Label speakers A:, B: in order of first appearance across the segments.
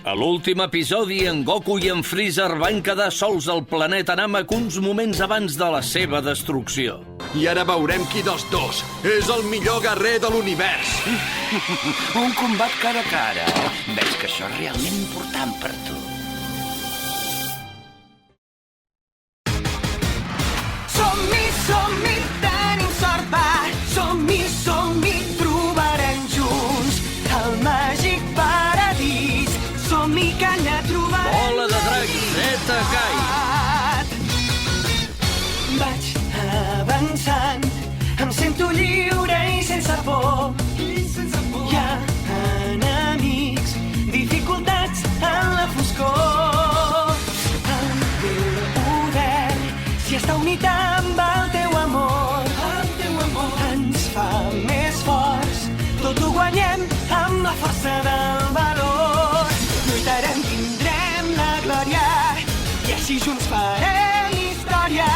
A: A l'últim episodi, en Goku i en Freezer van quedar sols al planeta Namek uns moments abans de la seva destrucció.
B: I ara veurem qui dels dos és el millor guerrer de l'univers.
C: Un combat cara a cara. Veig que això és realment important per tu.
D: Som-hi, tenim sort, va! Som-hi, trobarem junts el màgic paradís. Som-hi, que allà trobarem...
A: Bola de drac, Zeta Kai.
D: Vaig avançant, em sento lliure i sense por. Hi ha enemics, dificultats en la foscor. El teu poder, si està unit amb el teu amor, ens fa més forts. Tot ho guanyem amb la força del valor. Lluitarem, tindrem la glòria, i així junts farem història.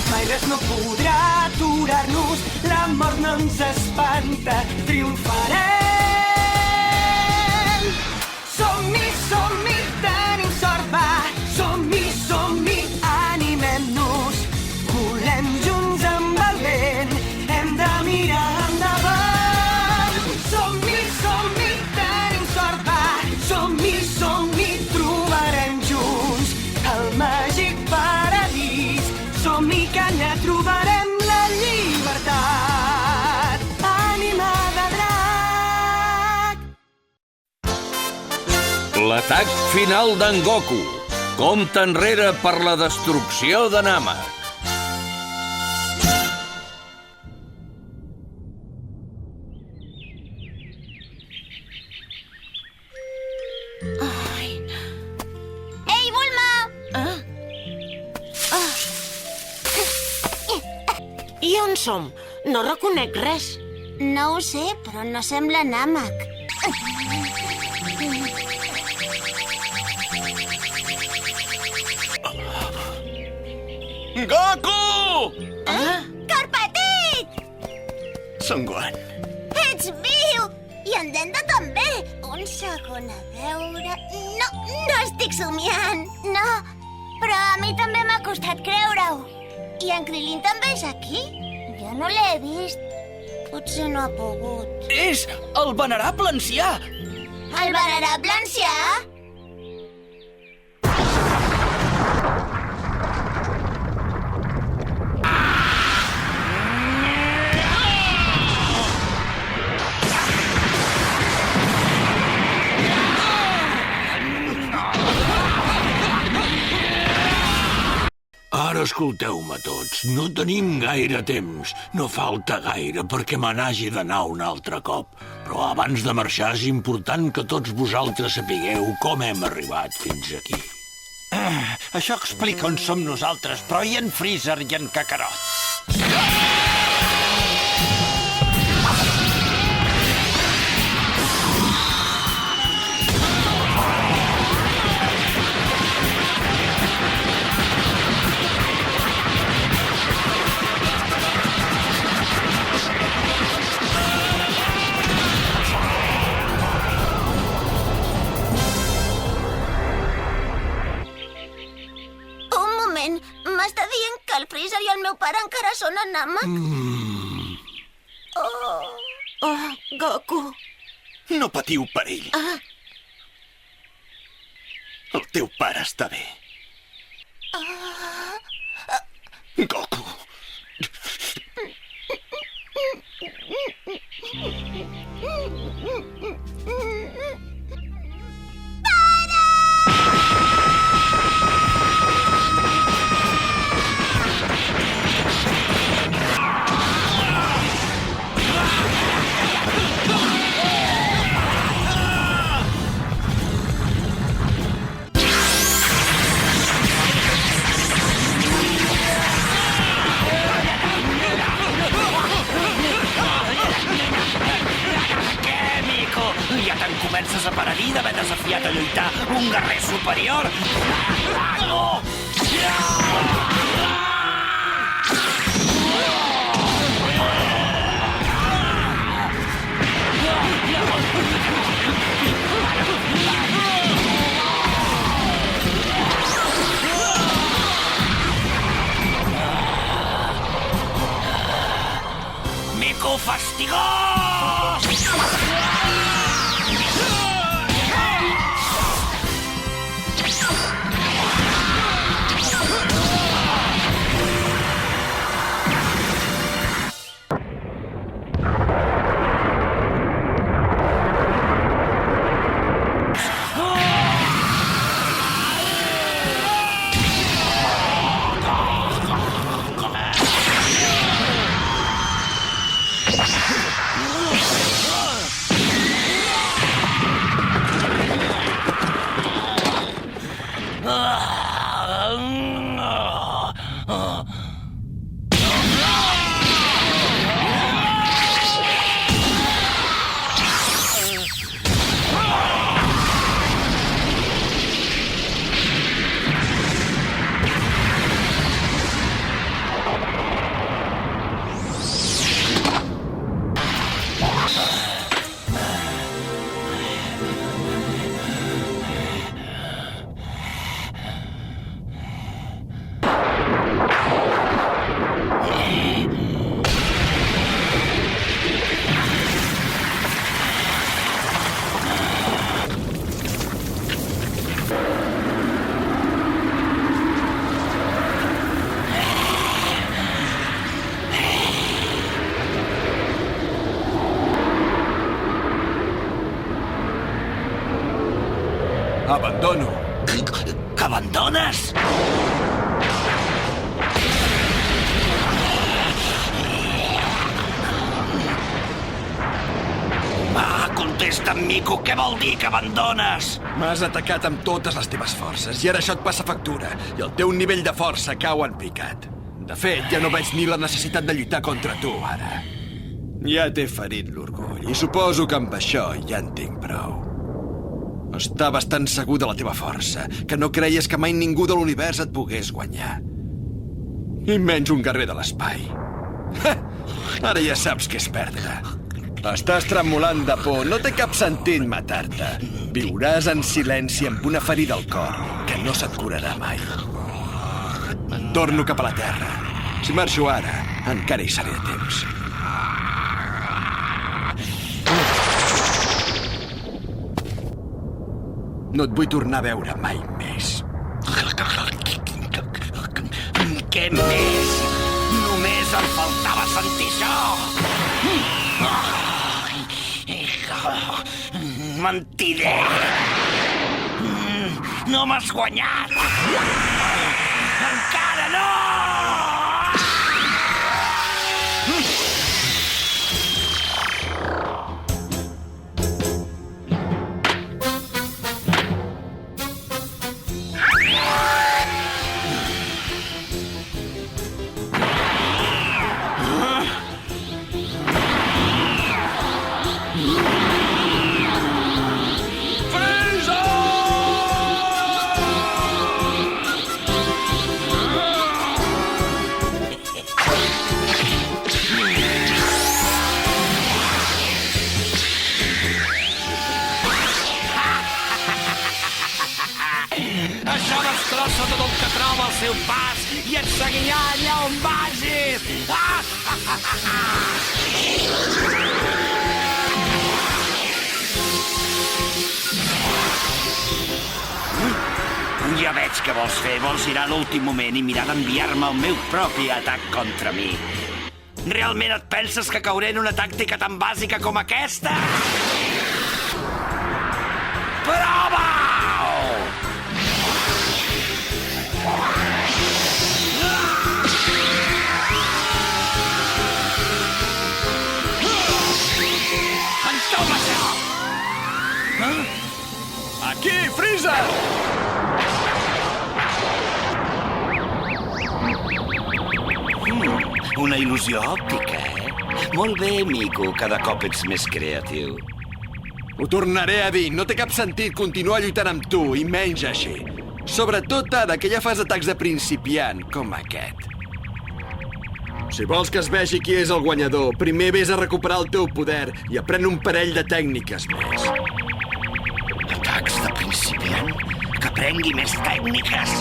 D: Mai res no podrà aturar-nos, la mort no ens espanta, triomfarem. Som-hi, tenim sort, va! Som-hi, animem-nos, volem junts amb el vent, hem de mirar endavant. Som-hi, tenim sort, va! Som-hi, trobarem junts el màgic paradís. Som-hi, que allà trobarem la llibertat. Ànima de drac!
A: L'atac final d'en Goku. Compte enrere per la destrucció de Namek.
E: Ei, Bulma!
F: I on som? No reconec res.
E: No ho sé, però no sembla Namek.
C: Goku!
E: Carpetit!
C: Son Gohan.
E: Ets viu! I en Denda també! Un segon, a veure... No estic somiant! No, però a mi també m'ha costat creure-ho. I en Krilin també és aquí? Jo no l'he vist. Potser no ha pogut.
C: És el venerable ancià!
E: El venerable ancià?
G: Ara escolteu-me tots, no tenim gaire temps. No falta gaire perquè me n'hagi d'anar un altre cop. Però abans de marxar és important que tots vosaltres sapigueu com hem arribat fins aquí.
C: Això explica on som nosaltres, però i en Freezer i en Kakarot?
E: M'està dient que el Freezer i el meu pare encara són a Namek?
F: Oh, Goku.
C: No patiu per ell. El teu pare està bé. Goku. Ja te'n comences a penedir d'haver desafiat a lluitar un guerrer superior.
B: Abandono.
C: Que abandones? Va, contesta'm, mico, què vol dir que abandones?
B: M'has atacat amb totes les teves forces i ara això et passa factura i el teu nivell de força cau en picat. De fet, ja no veig ni la necessitat de lluitar contra tu, ara. Ja t'he ferit l'orgull i suposo que amb això ja en tinc prou. Estaves tan segur de la teva força que no creies que mai ningú de l'univers et pogués guanyar. I menys un guerrer de l'espai. Ara ja saps què és perdre. Estàs tremolant de por, no té cap sentit matar-te. Viuràs en silenci amb una ferida al cor que no se't curarà mai. Torno cap a la terra. Si marxo ara, encara hi seré a temps. No et vull tornar a veure mai més.
C: Què més? Només em faltava sentir això! Mentider! No m'has guanyat! Encara no! Això destrossa tot el que troba al seu pas i et seguirà allà on vagis! Ja veig què vols fer. Vols girar a l'últim moment i mirar d'enviar-me el meu propi atac contra mi. Realment et penses que cauré en una tàctica tan bàsica com aquesta? Prova! Entoma això!
B: Aquí, Freezer!
C: Una il·lusió òptica, eh? Molt bé, mico, cada cop ets més creatiu.
B: Ho tornaré a dir, no té cap sentit continuar lluitant amb tu, i menys així. Sobretot ara que ja fas atacs de principiant, com aquest. Si vols que es vegi qui és el guanyador, primer vés a recuperar el teu poder i aprèn un parell de tècniques més.
C: Atacs de principiant? Que aprengui més tècniques?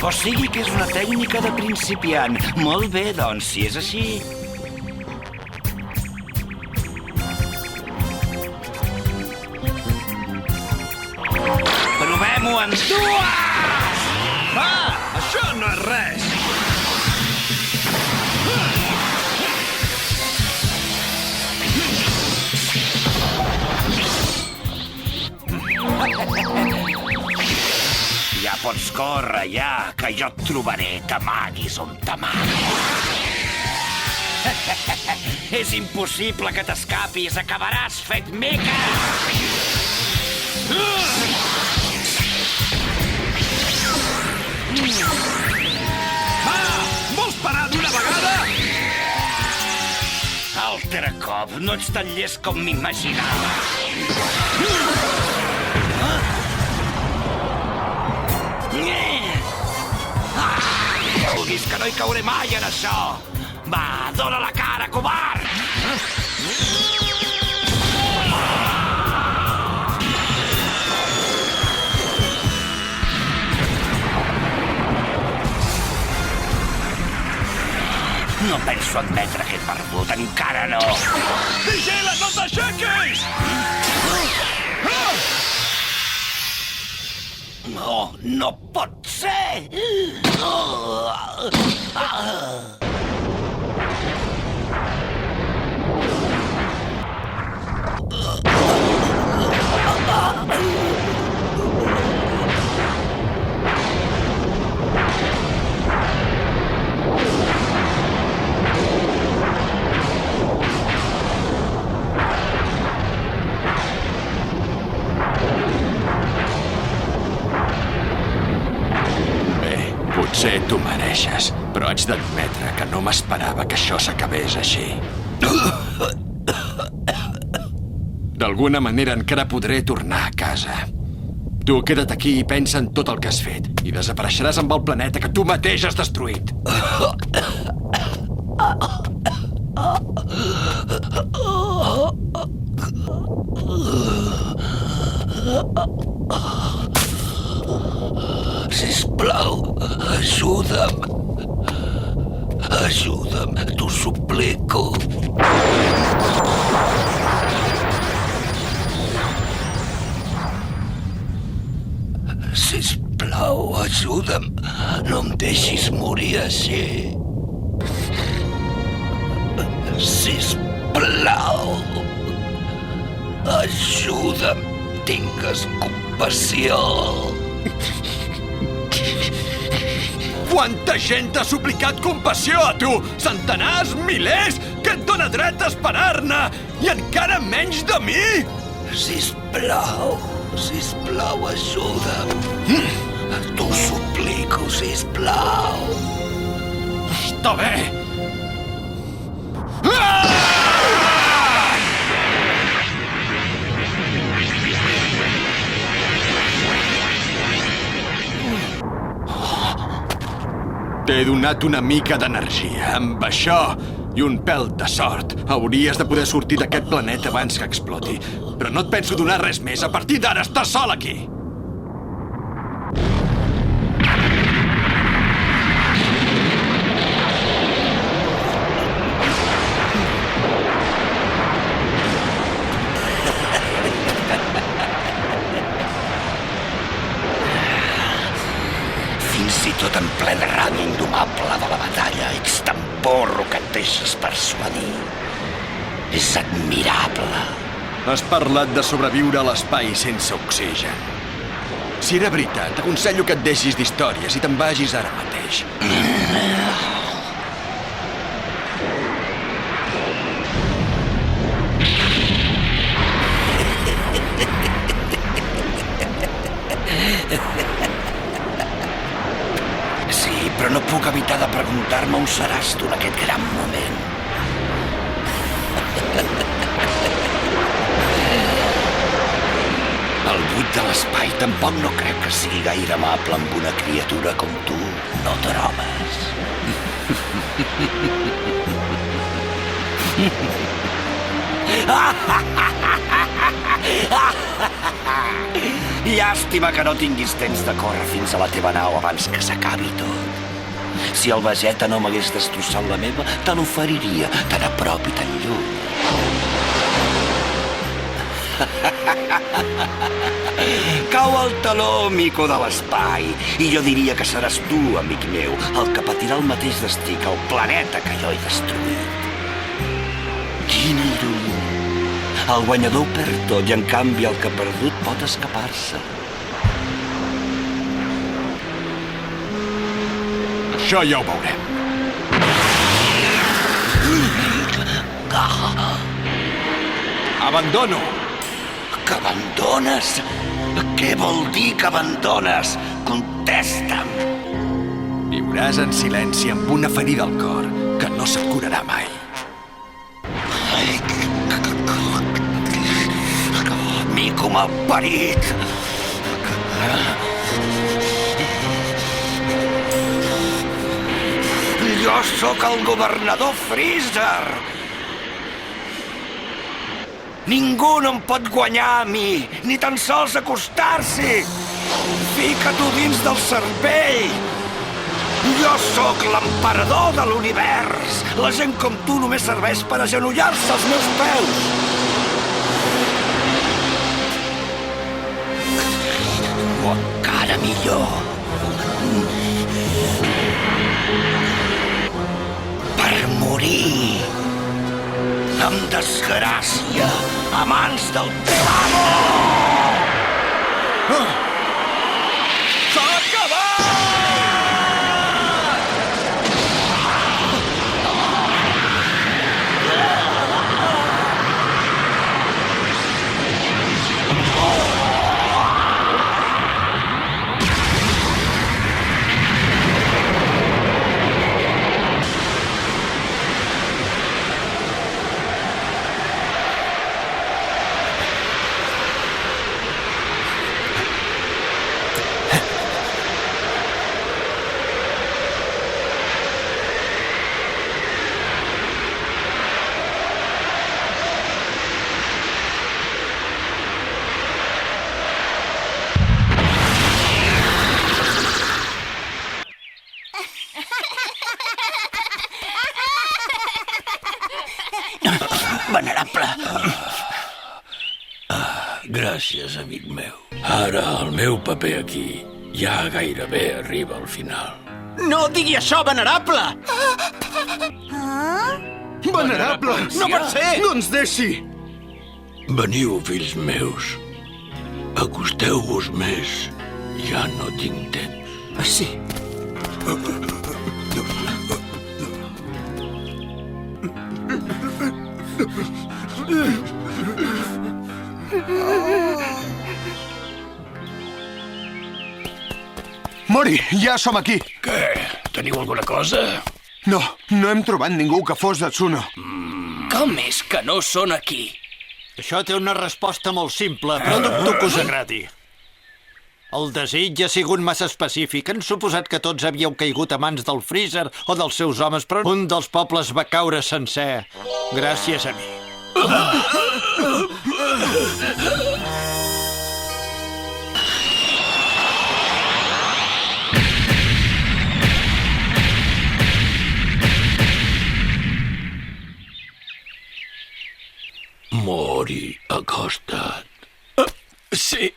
C: O sigui que és una tècnica de principiant. Molt bé, doncs, si és així. Provem-ho en dues!
B: Això no és res!
C: Ja pots córrer, ja, que jo et trobaré, t'amaguis on t'amaguis. És impossible que t'escapis, acabaràs fet mica!
B: Vols parar d'una vegada?
C: Altre cop, no ets tan llest com m'imaginava. Vulguis que no hi cauré mai en això! Va, dóna la cara, covard! No penso admetre que he perdut, encara no.
B: Vigila, no t'aixequis!
C: No, no pot ser!
B: Potser t'ho mereixes, però haig d'admetre que no m'esperava que això s'acabés així. D'alguna manera encara podré tornar a casa. Tu queda't aquí i pensa en tot el que has fet i desapareixeràs amb el planeta que tu mateix has destruït.
G: Sisplau, ajuda'm. Ajuda'm, t'ho suplico. Sisplau, ajuda'm. No em deixis morir així. Sisplau. Ajuda'm. Tingues compassió.
B: Quanta gent t'ha suplicat compassió a tu? Centenars? Milers? Què et dóna dret a esperar-ne? I encara menys de mi?
G: Sisplau, sisplau, ajuda'm. T'ho suplico, sisplau.
B: Està bé. T'he donat una mica d'energia. Amb això i un pèl de sort hauries de poder sortir d'aquest planeta abans que exploti. Però no et penso donar res més. A partir d'ara estàs sol aquí.
C: Fins i tot en ple rang indomable de la batalla ets tan porro que et deixes persuadir. És admirable.
B: Has parlat de sobreviure a l'espai sense oxigen. Si era veritat, t'aconsello que et deixis d'històries i te'n vagis ara mateix.
C: Sí, però no puc evitar de preguntar-me on seràs tu en aquest gran moment. El buit de l'espai tampoc no crec que sigui gaire amable amb una criatura com tu, no trobes? Llàstima que no tinguis temps de córrer fins a la teva nau abans que s'acabi tot. Si el Vegeta no m'hagués destrossat la meva, te l'oferiria tan a prop i tan lluny. Cau el taló, mico de l'espai, i jo diria que seràs tu, amic meu, el que patirà el mateix destí que el planeta que jo he destruït. Quina ironia. El guanyador ho perd tot i, en canvi, el que ha perdut pot escapar-se.
B: Això ja ho veurem. Abandono.
C: Que abandones? Què vol dir que abandones? Contesta'm.
B: Viuràs en silenci amb una ferida al cor que no se't curarà mai.
C: Mico malparit. Jo sóc el governador Freezer. Ningú no em pot guanyar a mi, ni tan sols acostar-s'hi. Fica-t'ho dins del cervell. Jo sóc l'emperador de l'univers. La gent com tu només serveix per agenollar-se als meus peus. O encara millor. Per morir amb desgràcia a mans del teu amo!
B: S'ha acabat!
C: Venerable!
G: Gràcies, amic meu. Ara el meu paper aquí ja gairebé arriba al final.
D: No digui això, venerable!
B: Venerable! No pot ser! No ens deixi!
G: Veniu, fills meus. Acosteu-vos més. Ja no tinc temps.
B: Sí. Mori, ja som aquí.
G: Què? Teniu alguna cosa?
B: No, no hem trobat ningú que fos d'Atsuno.
D: Com és que no són aquí?
H: Això té una resposta molt simple, però dubto que us agradi. El desig ha sigut massa específic. Han suposat que tots havíeu caigut a mans del Freezer o dels seus homes, però un dels pobles va caure sencer. Gràcies a mi.
G: Mori, acosta't.
B: Sí.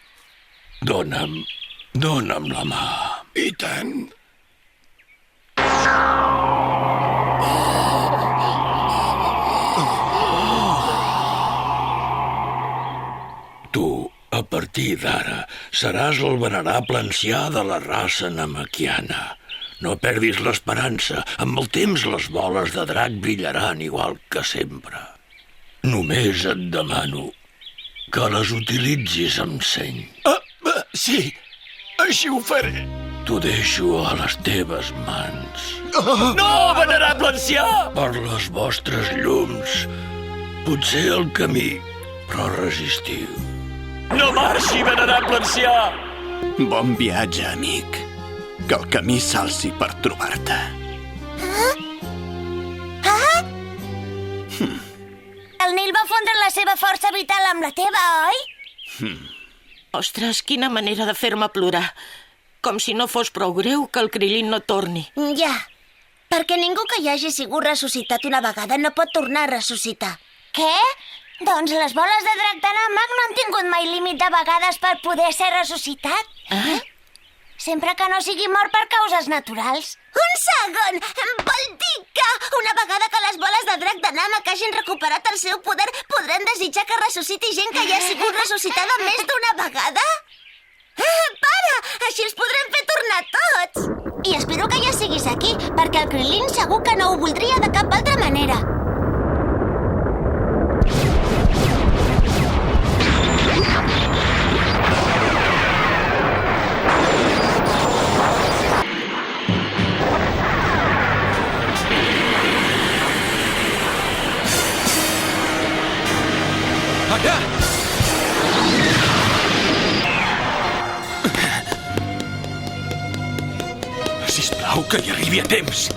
G: Dóna'm la mà.
B: I tant.
G: Tu, a partir d'ara, seràs el venerable ancià de la raça namaquiana. No perdis l'esperança. Amb el temps les boles de drac brillaran igual que sempre. Només et demano que les utilitzis amb seny.
B: Sí, així ho faré.
G: T'ho deixo a les teves mans.
D: No, venerable ancià!
G: Per les vostres llums. Potser el camí, però resistiu.
D: No marxi, venerable ancià!
B: Bon viatge, amic. Que el camí s'alci per trobar-te.
E: El Nil va fondre la seva força vital amb la teva, oi?
F: Ostres, quina manera de fer-me plorar. Com si no fos prou greu que el Krilin no torni.
E: Ja, perquè ningú que hi hagi sigut ressuscitat una vegada no pot tornar a ressuscitar. Què? Doncs les boles de drac de Namek no han tingut mai límit de vegades per poder ser ressuscitat. Sempre que no sigui mort per causes naturals. Un segon! Vol dir que una vegada que les boles de drac de Namek hagin recuperat el seu poder, podrem desitjar que ressusciti gent que ja ha sigut ressuscitada més d'una vegada? Para! Així els podrem fer tornar tots! I espero que ja siguis aquí, perquè el Krilin segur que no ho voldria de cap altra manera.
B: Allà! Sisplau, que hi arribi a temps.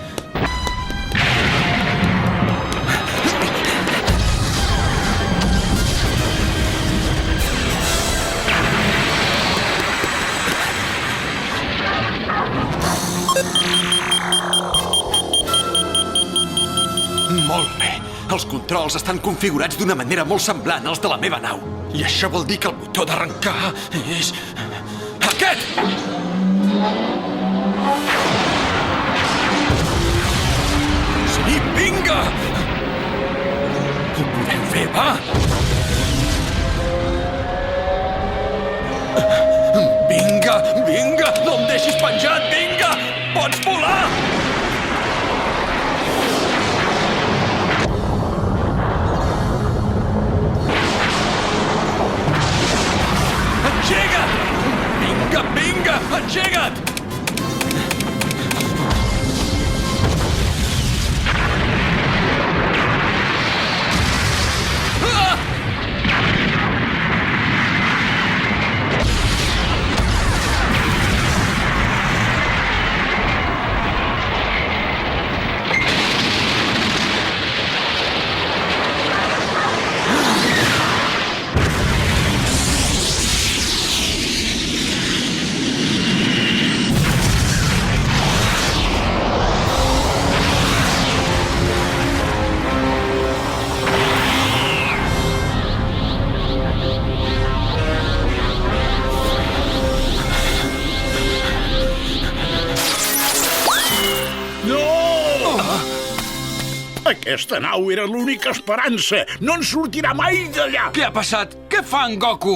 B: Molt bé. Els controls estan configurats d'una manera molt semblant als de la meva nau. I això vol dir que el botó d'arrencar és... aquest! Sí, vinga! Ho podem fer, va! Vinga, vinga! No em deixis penjat, vinga! Pots volar! Engega't! Vinga, vinga! Engega't! Ah!
I: Aquesta nau era l'única esperança. No en sortirà mai d'allà.
B: Què ha passat? Què fa en Goku?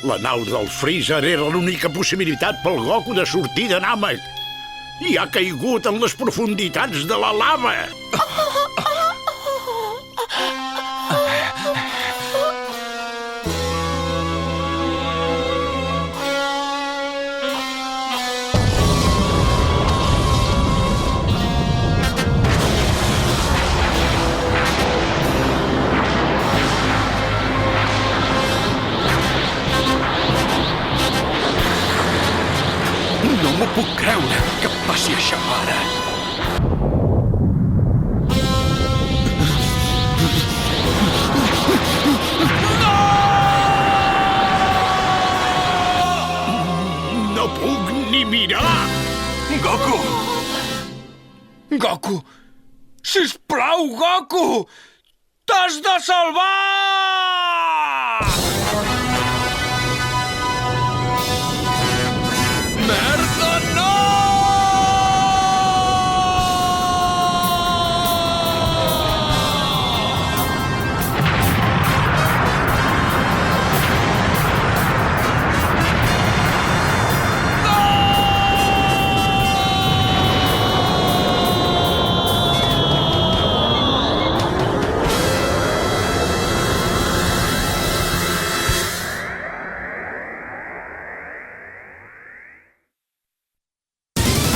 I: La nau del Freezer era l'única possibilitat pel Goku de sortir de Namek. I ha caigut en les profunditats de la lava.
B: No m'ho puc creure que passi això ara.
I: No puc ni mirar.
B: Goku! Goku! Sisplau, Goku! T'has de salvar! Merda, no!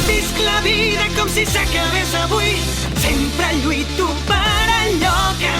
D: Visc la vida com si s'acabés avui. Sempre lluito per allò que